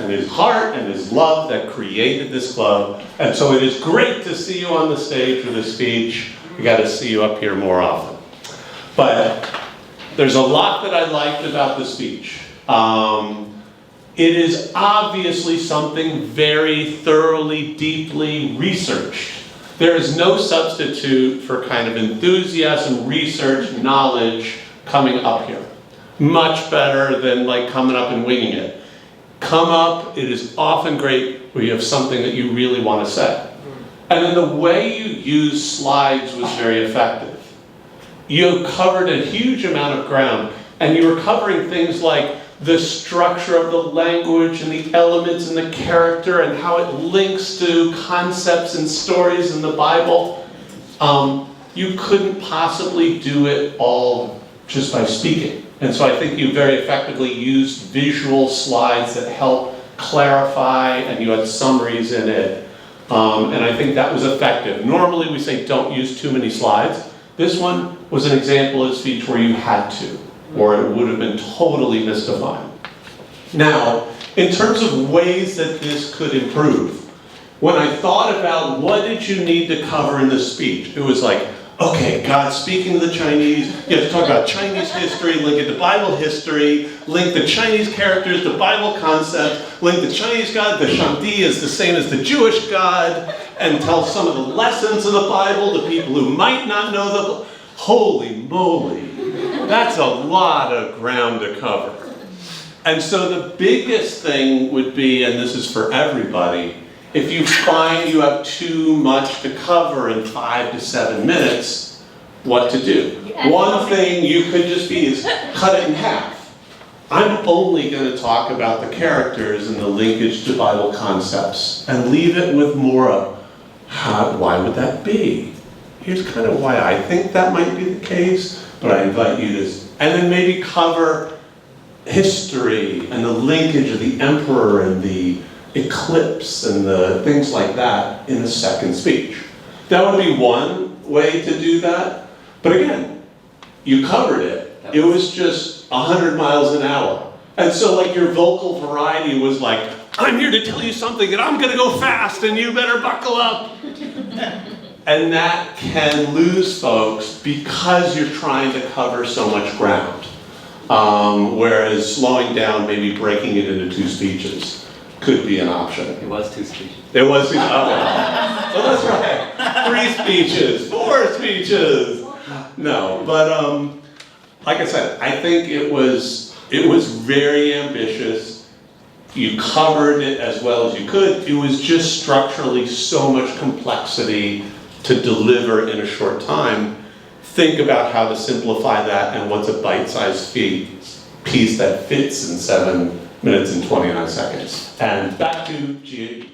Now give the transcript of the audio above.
and his heart and his love that created this club. And so it is great to see you on the stage for this speech. We got to see you up here more often. But there's a lot that I liked about the speech. It is obviously something very thoroughly, deeply researched. There is no substitute for kind of enthusiasm, research, knowledge coming up here. Much better than like coming up and winging it. Come up, it is often great where you have something that you really want to say. And then the way you use slides was very effective. You covered a huge amount of ground, and you were covering things like the structure of the language and the elements and the character and how it links to concepts and stories in the Bible. You couldn't possibly do it all just by speaking. And so I think you very effectively used visual slides that help clarify, and you had summaries in it. And I think that was effective. Normally we say don't use too many slides. This one was an example of a speech where you had to, or it would have been totally mystifying. Now, in terms of ways that this could improve, when I thought about what did you need to cover in this speech, it was like, okay, God speaking to the Chinese, you have to talk about Chinese history, link it to Bible history, link the Chinese characters to Bible concepts, link the Chinese God to Shanti is the same as the Jewish God, and tell some of the lessons of the Bible to people who might not know the... Holy moly, that's a lot of ground to cover. And so the biggest thing would be, and this is for everybody, if you find you have too much to cover in 5 to 7 minutes, what to do? One thing you could just be is cut it in half. I'm only going to talk about the characters and the linkage to Bible concepts, and leave it with more of, why would that be? Here's kind of why I think that might be the case, but I invite you to, and then maybe cover history and the linkage of the emperor and the eclipse and the things like that in a second speech. That would be one way to do that. But again, you covered it. It was just 100 miles an hour. And so like your vocal variety was like, I'm here to tell you something and I'm gonna go fast and you better buckle up. And that can lose folks because you're trying to cover so much ground. Whereas slowing down, maybe breaking it into 2 speeches could be an option. It was 2 speeches. It was 2 speeches. Okay. So that's right. 3 speeches, 4 speeches. No, but like I said, I think it was very ambitious. You covered it as well as you could. It was just structurally so much complexity to deliver in a short time. Think about how to simplify that and what's a bite-sized piece that fits in 7 minutes and 29 seconds. And back to GIF.